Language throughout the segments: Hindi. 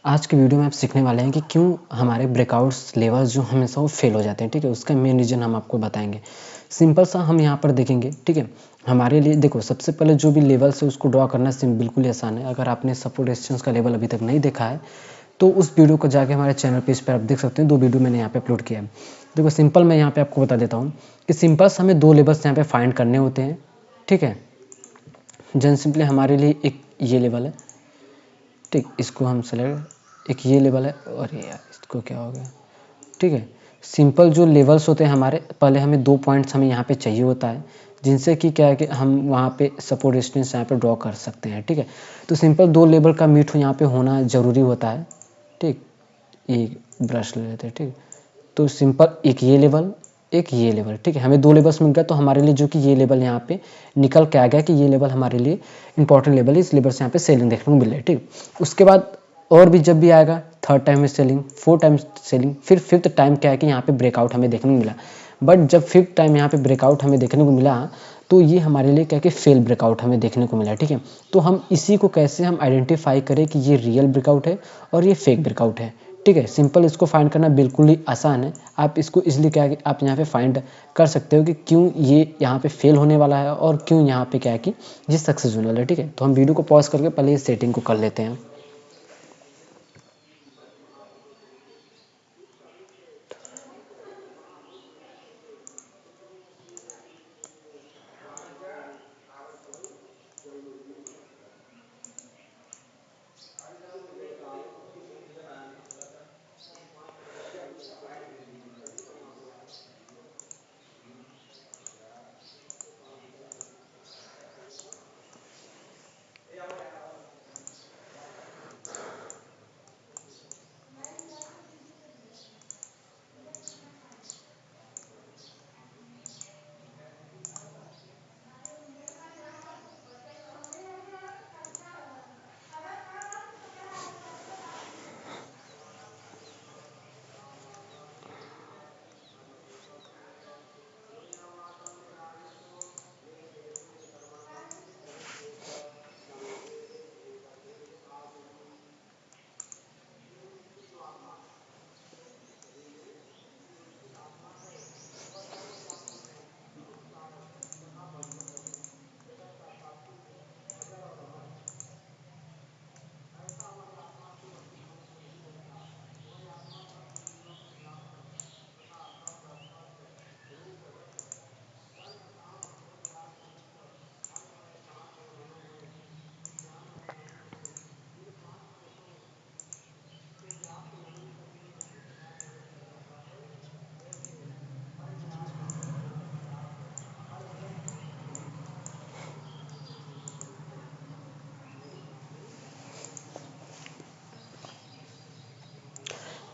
आज के वीडियो में आप सीखने वाले हैं कि क्यों हमारे ब्रेकआउट्स लेवल्स जो हमेशा वो फेल हो जाते हैं। ठीक है, उसका मेन रीज़न हम आपको बताएंगे। सिंपल सा हम यहाँ पर देखेंगे। ठीक है, हमारे लिए देखो सबसे पहले जो भी लेवल्स है उसको ड्रॉ करना बिल्कुल ही आसान है। अगर आपने सपोर्ट रेजिस्टेंस का लेवल अभी तक नहीं देखा है तो उस वीडियो को जाके हमारे चैनल पेज पर आप देख सकते हैं। 2 वीडियो मैंने यहाँ पे अपलोड किया है। देखो सिंपल मैं यहाँ पे आपको बता देता हूँ कि सिंपल से हमें 2 लेवल्स यहाँ पे फाइंड करने होते हैं। ठीक है, जन सिंपली हमारे लिए एक ये लेवल है। ठीक, इसको हम सेलेक्ट, एक ये लेवल है और ये यार इसको क्या हो गया। ठीक है, सिंपल जो लेवल्स होते हैं हमारे, पहले हमें 2 पॉइंट्स हमें यहाँ पे चाहिए होता है जिनसे कि क्या है कि हम वहाँ पे सपोर्ट रेजिस्टेंस यहाँ पे ड्रॉ कर सकते हैं। ठीक है, तो सिंपल 2 लेवल का मीट यहाँ पे होना ज़रूरी होता है। ठीक, एक ब्रश ले लेते हैं। ठीक, तो सिंपल एक ये लेवल, एक ये लेवल। ठीक है, हमें 2 लेवल्स मिल गया तो हमारे लिए जो कि ये लेवल यहाँ पे निकल के आ गया कि ये लेवल हमारे लिए इंपॉर्टेंट लेवल है। इस लेवल से यहाँ पे सेलिंग देखने को मिल रहा है। ठीक, उसके बाद और भी जब भी आएगा 3rd टाइम में सेलिंग, 4th टाइम सेलिंग, फिर 5th टाइम क्या है कि यहाँ पे ब्रेकआउट हमें देखने को मिला। बट जब 5th टाइम यहाँ पे ब्रेकआउट हमें देखने को मिला तो ये हमारे लिए क्या है कि फेल ब्रेकआउट हमें देखने को मिला। ठीक है, तो हम इसी को कैसे हम आइडेंटिफाई करें कि ये रियल ब्रेकआउट है और ये फेक ब्रेकआउट है। ठीक है, सिंपल इसको फाइंड करना बिल्कुल ही आसान है। आप इसको इजीली क्या है कि आप यहाँ पे फाइंड कर सकते हो कि क्यों ये यहाँ पे फेल होने वाला है और क्यों यहाँ पे क्या है कि ये सक्सेसफुल है। ठीक है, तो हम वीडियो को पॉज करके पहले इस सेटिंग को कर लेते हैं।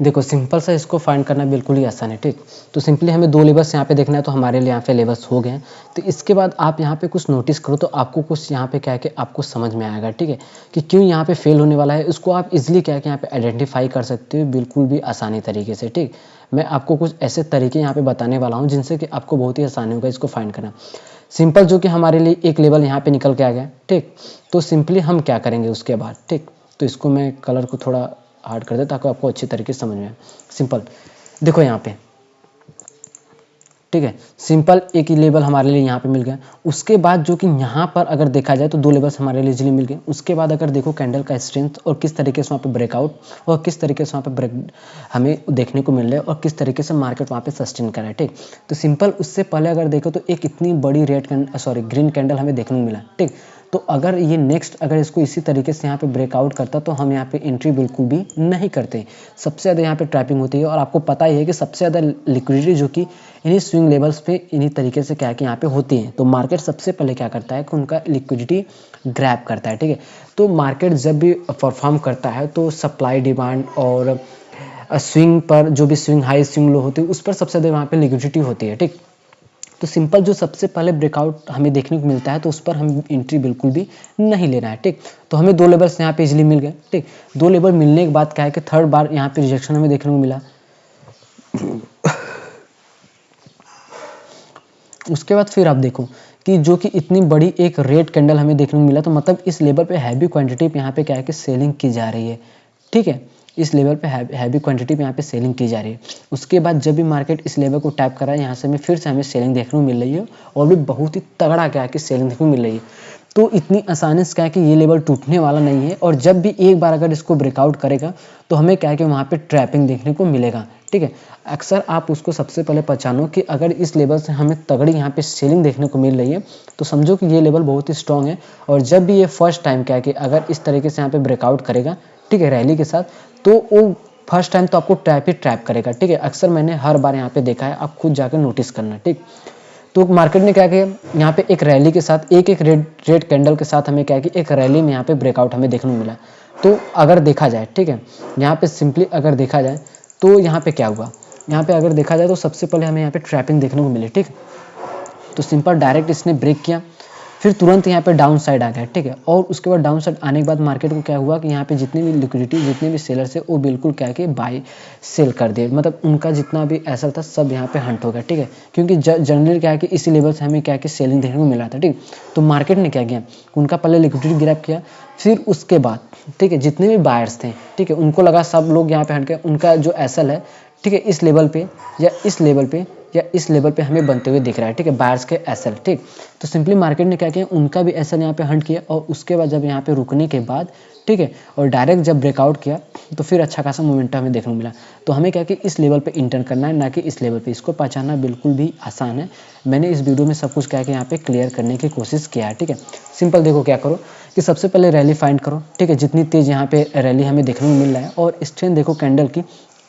देखो सिंपल सा इसको फाइंड करना बिल्कुल ही आसान है। ठीक, तो सिंपली हमें 2 लेवल्स यहाँ पे देखना है तो हमारे लिए यहाँ पे लेवल्स हो गए हैं। तो इसके बाद आप यहाँ पे कुछ नोटिस करो तो आपको कुछ यहाँ पे क्या है कि आपको समझ में आएगा। ठीक है, कि क्यों यहाँ पे फेल होने वाला है, उसको आप इजीली क्या है कि यहाँ पे आइडेंटिफाई कर सकते हो बिल्कुल भी आसानी तरीके से। ठीक, मैं आपको कुछ ऐसे तरीके यहाँ पे बताने वाला हूँ जिनसे कि आपको बहुत ही आसानी होगा इसको फाइंड करना। सिंपल जो कि हमारे लिए एक लेवल यहाँ पे निकल के आ गया। ठीक, तो सिंपली हम क्या करेंगे उसके बाद। ठीक, तो इसको मैं कलर को थोड़ा हार्ड कर दे ताकि आपको अच्छी तरीके से समझ में आए। सिंपल देखो यहाँ पे। ठीक है, सिंपल एक ही लेवल हमारे लिए यहाँ पे मिल गया। उसके बाद जो कि यहाँ पर अगर देखा जाए तो 2 लेवल्स हमारे लिए इजीली मिल गए। उसके बाद अगर देखो कैंडल का स्ट्रेंथ और किस तरीके से वहाँ पे ब्रेकआउट और किस तरीके से वहाँ पे ब्रेक हमें देखने को मिल रहा है और किस तरीके से मार्केट वहाँ पे सस्टेन कर रहा है। ठीक, तो सिंपल उससे पहले अगर देखो तो एक इतनी बड़ी ग्रीन कैंडल हमें देखने को मिला। ठीक, तो अगर ये नेक्स्ट अगर इसको इसी तरीके से यहाँ पे ब्रेकआउट करता तो हम यहाँ पे एंट्री बिल्कुल भी नहीं करते। सबसे ज़्यादा यहाँ पे ट्रैपिंग होती है और आपको पता ही है कि सबसे ज़्यादा लिक्विडिटी जो कि इन्हीं स्विंग लेवल्स पे इन्हीं तरीके से क्या है कि यहाँ पे होती है। तो मार्केट सबसे पहले क्या करता है कि उनका लिक्विडिटी ग्रैब करता है। ठीक है, तो मार्केट जब भी परफॉर्म करता है तो सप्लाई डिमांड और स्विंग पर जो भी स्विंग हाई स्विंग लो होती है उस पर सबसे ज़्यादा वहाँ पे लिक्विडिटी होती है। ठीक, तो सिंपल जो सबसे पहले ब्रेकआउट हमें देखने को मिलता है तो उस पर हम एंट्री बिल्कुल भी नहीं लेना है। ठीक, तो हमें 2 लेवल्स यहाँ पे इजीली मिल गए। ठीक, 2 लेवल मिलने के बाद क्या है कि 3rd बार यहाँ पे रिजेक्शन हमें देखने को मिला। उसके बाद फिर आप देखो कि जो कि इतनी बड़ी एक रेड कैंडल हमें देखने को मिला तो मतलब इस लेवल पे हैवी क्वांटिटी पे यहाँ पे क्या है कि सेलिंग की जा रही है। ठीक है, इस लेवल पे हैवी क्वांटिटी में यहाँ पे सेलिंग की जा रही है। उसके बाद जब भी मार्केट इस लेवल को टैप कर रहा है, यहाँ से हमें फिर से हमें सेलिंग देखने को मिल रही है और भी बहुत ही तगड़ा क्या है कि सेलिंग देखने को मिल रही है। तो इतनी आसानी से क्या है कि ये लेवल टूटने वाला नहीं है और जब भी एक बार अगर इसको ब्रेकआउट करेगा तो हमें क्या है कि वहाँ पे ट्रैपिंग देखने को मिलेगा, ठीक है। अक्सर आप उसको सबसे पहले पहचानो कि अगर इस लेवल से हमें तगड़ी यहाँ पे सेलिंग देखने को मिल रही है तो समझो कि ये लेवल बहुत ही स्ट्रांग है। और जब भी ये फर्स्ट टाइम क्या है कि अगर इस तरीके से यहाँ पे ब्रेकआउट करेगा, ठीक है, रैली के साथ, तो वो फर्स्ट टाइम तो आपको ट्रैप ही ट्रैप करेगा, ठीक है। अक्सर मैंने हर बार यहाँ पे देखा है, आप खुद जाकर नोटिस करना, ठीक। तो मार्केट ने क्या किया, यहाँ पे एक रैली के साथ एक रेड कैंडल के साथ हमें क्या है कि एक रैली में यहाँ पे ब्रेकआउट हमें देखने को मिला। तो अगर देखा जाए, ठीक है, यहाँ पे सिंपली अगर देखा जाए तो यहाँ पे क्या हुआ, यहाँ पे अगर देखा जाए तो सबसे पहले हमें यहाँ पे ट्रैपिंग देखने को मिली, ठीक। तो सिंपल डायरेक्ट इसने ब्रेक किया, फिर तुरंत यहाँ पे डाउन साइड आ गया, ठीक है। और उसके बाद डाउन साइड आने के बाद मार्केट को क्या हुआ कि यहाँ पे जितने भी लिक्विडिटी, जितने भी सेलर्स है वो बिल्कुल क्या है कि बाय सेल कर दिए, मतलब उनका जितना भी ऐसा था सब यहाँ पे हंट हो गया, ठीक है। क्योंकि जनरली क्या है कि इसी लेवल से हमें क्या है कि सेलिंग देखने को मिला था, ठीक। तो मार्केट ने क्या किया, उनका पहले लिक्विडिटी ग्रैब किया, फिर उसके बाद, ठीक है, जितने भी बायर्स थे, ठीक है, उनको लगा सब लोग यहाँ पे हट गए, उनका जो एसएल है, ठीक है, इस लेवल पे या इस लेवल पे या इस लेवल पे हमें बनते हुए दिख रहा है, ठीक है, बायर्स के एसएल, ठीक। तो सिंपली मार्केट ने क्या किया, उनका भी एसएल यहाँ पे हंट किया और उसके बाद जब यहाँ पे रुकने के बाद, ठीक है, और डायरेक्ट जब ब्रेकआउट किया तो फिर अच्छा खासा मोमेंटम हमें देखने को मिला। तो हमें क्या कि इस लेवल पे इंटर करना है, ना कि इस लेवल पे। इसको पहचानना बिल्कुल भी आसान है। मैंने इस वीडियो में सब कुछ क्या है कि यहाँ पे क्लियर करने की कोशिश किया है, ठीक है। सिंपल देखो क्या करो कि सबसे पहले रैली फाइंड करो, ठीक है, जितनी तेज यहाँ पे रैली हमें देखने को मिल रहा है, और स्ट्रेंथ देखो कैंडल की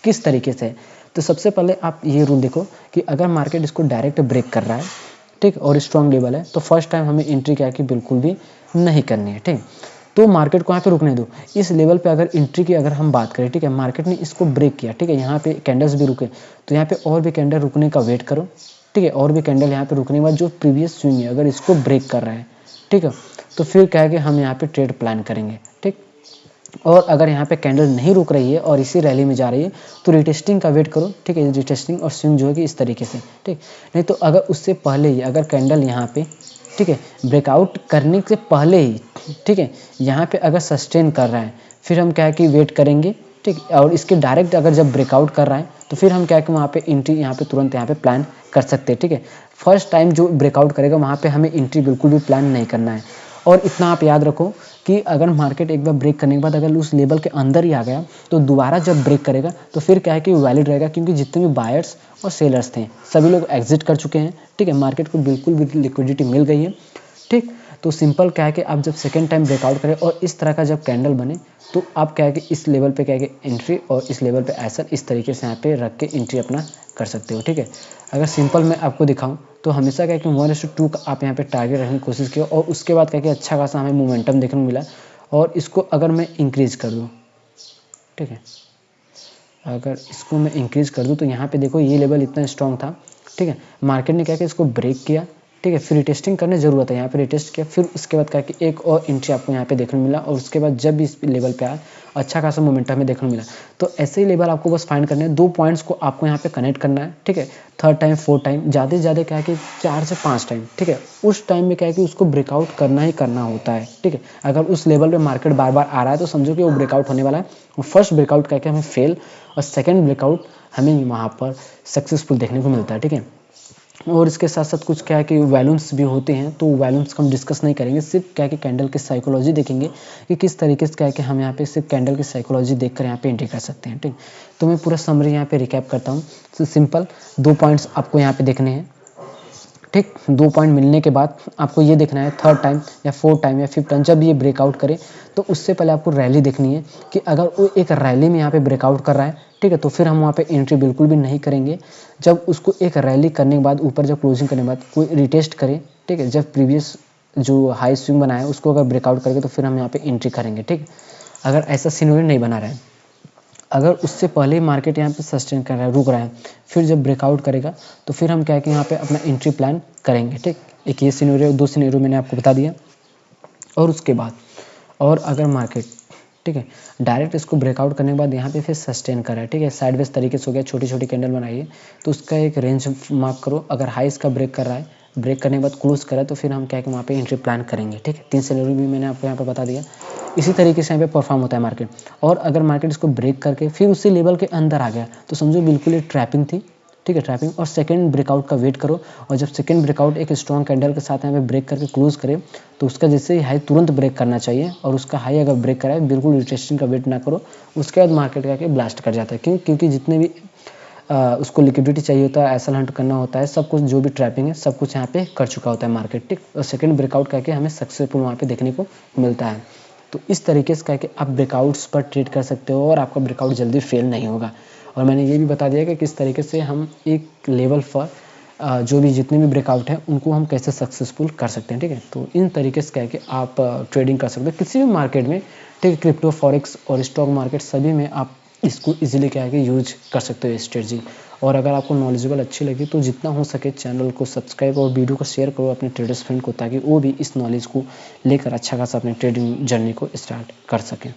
किस तरीके से है। तो सबसे पहले आप ये रूल देखो कि अगर मार्केट इसको डायरेक्ट ब्रेक कर रहा है, ठीक, और स्ट्रॉन्ग लेवल है, तो फर्स्ट टाइम हमें एंट्री क्या है कि बिल्कुल भी नहीं करनी है, ठीक। तो मार्केट को यहाँ पे रुकने दो। इस लेवल पे अगर एंट्री की अगर हम बात करें, ठीक है, मार्केट ने इसको ब्रेक किया, ठीक है, यहाँ पे कैंडल्स भी रुके, तो यहाँ पे और भी कैंडल रुकने का वेट करो, ठीक है, और भी कैंडल यहाँ पे रुकने के बाद जो प्रीवियस स्विंग है अगर इसको ब्रेक कर रहा है, ठीक है, तो फिर क्या है कि हम यहाँ पे ट्रेड प्लान करेंगे, ठीक। और अगर यहाँ पे कैंडल नहीं रुक रही है और इसी रैली में जा रही है तो रिटेस्टिंग का वेट करो, ठीक है, रिटेस्टिंग और स्विंग जो है कि इस तरीके से, ठीक। नहीं तो अगर उससे पहले ही अगर कैंडल यहाँ पे, ठीक है, ब्रेकआउट करने से पहले ही, ठीक है, यहाँ पे अगर सस्टेन कर रहा है, फिर हम क्या है कि वेट करेंगे, ठीक। और इसके डायरेक्ट अगर जब ब्रेकआउट कर रहा है तो फिर हम क्या है कि वहाँ पे एंट्री यहाँ पे तुरंत यहाँ पे प्लान कर सकते हैं, ठीक है। फर्स्ट टाइम जो ब्रेकआउट करेगा वहाँ पे हमें एंट्री बिल्कुल भी प्लान नहीं करना है। और इतना आप याद रखो कि अगर मार्केट एक बार ब्रेक करने के बाद अगर उस लेवल के अंदर ही आ गया तो दोबारा जब ब्रेक करेगा तो फिर क्या है कि वैलिड रहेगा, क्योंकि जितने भी बायर्स और सेलर्स थे सभी लोग एग्जिट कर चुके हैं, ठीक है, मार्केट को बिल्कुल भी लिक्विडिटी मिल गई है, ठीक। तो सिंपल क्या है कि आप जब सेकेंड टाइम ब्रेकआउट करें और इस तरह का जब कैंडल बने तो आप क्या है कि इस लेवल पे क्या है कि एंट्री और इस लेवल पे ऐसा इस तरीके से यहाँ पे रख के एंट्री अपना कर सकते हो, ठीक है। अगर सिंपल मैं आपको दिखाऊं तो हमेशा क्या है कि 1:2 का आप यहाँ पे टारगेट रखने की कोशिश किया और उसके बाद क्या है कि अच्छा खासा हमें मोमेंटम देखने को मिला। और इसको अगर मैं इंक्रीज़ कर दूँ, ठीक है, अगर इसको मैं इंक्रीज़ कर दूँ तो यहाँ पे देखो ये लेवल इतना स्ट्रॉन्ग था, ठीक है, मार्केट ने क्या किया इसको ब्रेक किया, ठीक है, फिर रिटेस्टिंग करने ज़रूरत है, यहाँ पे रिटेस्ट किया, फिर उसके बाद क्या कि एक और एंट्री आपको यहाँ पे देखने को मिला और उसके बाद जब भी इस लेवल पे आया अच्छा खासा मोमेंटम हमें देखने को मिला। तो ऐसे ही लेवल आपको बस फाइंड करना है, 2 पॉइंट्स को आपको यहाँ पे कनेक्ट करना है, ठीक है, थर्ड टाइम 4 टाइम, ज़्यादा से ज़्यादा क्या है कि 4 से 5 टाइम, ठीक है। उस टाइम में क्या है कि उसको ब्रेकआउट करना ही करना होता है, ठीक है। अगर उस लेवल पे मार्केट बार बार आ रहा है तो समझो कि वो ब्रेकआउट होने वाला है। फर्स्ट ब्रेकआउट करके हमें फेल और सेकेंड ब्रेकआउट हमें वहाँ पर सक्सेसफुल देखने को मिलता है, ठीक है। और इसके साथ साथ कुछ क्या है कि वैल्यूम्स भी होते हैं, तो वैल्यूम्स को हम डिस्कस नहीं करेंगे, सिर्फ क्या है कि कैंडल की साइकोलॉजी देखेंगे कि किस तरीके से क्या है कि हम यहाँ पे सिर्फ कैंडल की साइकोलॉजी देखकर यहाँ पे एंट्री कर सकते हैं, ठीक। तो मैं पूरा समरी यहाँ पे रिकैप करता हूँ। तो सिंपल 2 पॉइंट्स आपको यहाँ पे देखने हैं, ठीक। 2 पॉइंट मिलने के बाद आपको ये देखना है थर्ड टाइम या 4 टाइम या 5 टाइम जब ये ब्रेकआउट करे तो उससे पहले आपको रैली देखनी है कि अगर वो एक रैली में यहाँ पे ब्रेकआउट कर रहा है, ठीक है, तो फिर हम वहाँ पे एंट्री बिल्कुल भी नहीं करेंगे। जब उसको एक रैली करने के बाद ऊपर जब क्लोजिंग करने के बाद कोई रिटेस्ट करे, ठीक है, जब प्रीवियस जो हाई स्विंग बनाया है उसको अगर ब्रेकआउट करेंगे तो फिर हम यहाँ पे एंट्री करेंगे, ठीक। अगर ऐसा सिनेरियो नहीं बना रहा है, अगर उससे पहले ही मार्केट यहाँ पे सस्टेन कर रहा है, रुक रहा है, फिर जब ब्रेकआउट करेगा तो फिर हम क्या है कि यहाँ पे अपना एंट्री प्लान करेंगे, ठीक। एक ये सिनेरियो, 2 सिनेरियो मैंने आपको बता दिया। और उसके बाद और अगर मार्केट, ठीक है, डायरेक्ट इसको ब्रेकआउट करने के बाद यहाँ पे फिर सस्टेन कर रहा है, ठीक है, साइडवेज तरीके से हो गया, छोटी छोटी कैंडल बनाइए, तो उसका एक रेंज मार्क करो। अगर हाई इसका ब्रेक कर रहा है ब्रेक करने के बाद क्लोज़ करा तो फिर हम क्या है कि वहाँ पे एंट्री प्लान करेंगे, ठीक है। 3 सिनेरियो भी मैंने आपको यहाँ पे बता दिया। इसी तरीके से यहाँ पे परफॉर्म होता है मार्केट। और अगर मार्केट इसको ब्रेक करके फिर उसी लेवल के अंदर आ गया तो समझो बिल्कुल ये ट्रैपिंग थी, ठीक है, ट्रैपिंग। और सेकंड ब्रेकआउट का वेट करो, और जब सेकंड ब्रेकआउट एक स्ट्रॉन्ग कैंडल के साथ यहाँ पे ब्रेक करके क्लोज करे तो उसका जैसे ही हाई तुरंत ब्रेक करना चाहिए, और उसका हाई अगर ब्रेक कराए बिल्कुल रिटेस्टिंग का वेट ना करो, उसके बाद मार्केट का के ब्लास्ट कर जाता है। क्यों? क्योंकि जितने भी उसको लिक्विडिटी चाहिए होता है, एसएल हंट करना होता है, सब कुछ जो भी ट्रैपिंग है सब कुछ यहाँ पे कर चुका होता है मार्केट, ठीक। और सेकंड ब्रेकआउट करके हमें सक्सेसफुल वहाँ पे देखने को मिलता है। तो इस तरीके से करके आप ब्रेकआउट्स पर ट्रेड कर सकते हो और आपका ब्रेकआउट जल्दी फेल नहीं होगा। और मैंने ये भी बता दिया कि किस तरीके से हम एक लेवल पर जो भी जितने भी ब्रेकआउट हैं उनको हम कैसे सक्सेसफुल कर सकते हैं, ठीक है। तो इन तरीके से कह के आप ट्रेडिंग कर सकते हो किसी भी मार्केट में, ठीक है। क्रिप्टो, फॉरेक्स और स्टॉक मार्केट सभी में आप इसको इजीली क्या है कि यूज कर सकते हो ये स्ट्रेटजी। और अगर आपको नॉलेजेबल अच्छी लगी तो जितना हो सके चैनल को सब्सक्राइब और वीडियो को शेयर करो अपने ट्रेडर्स फ्रेंड को, ताकि वो भी इस नॉलेज को लेकर अच्छा खासा अपने ट्रेडिंग जर्नी को स्टार्ट कर सकें।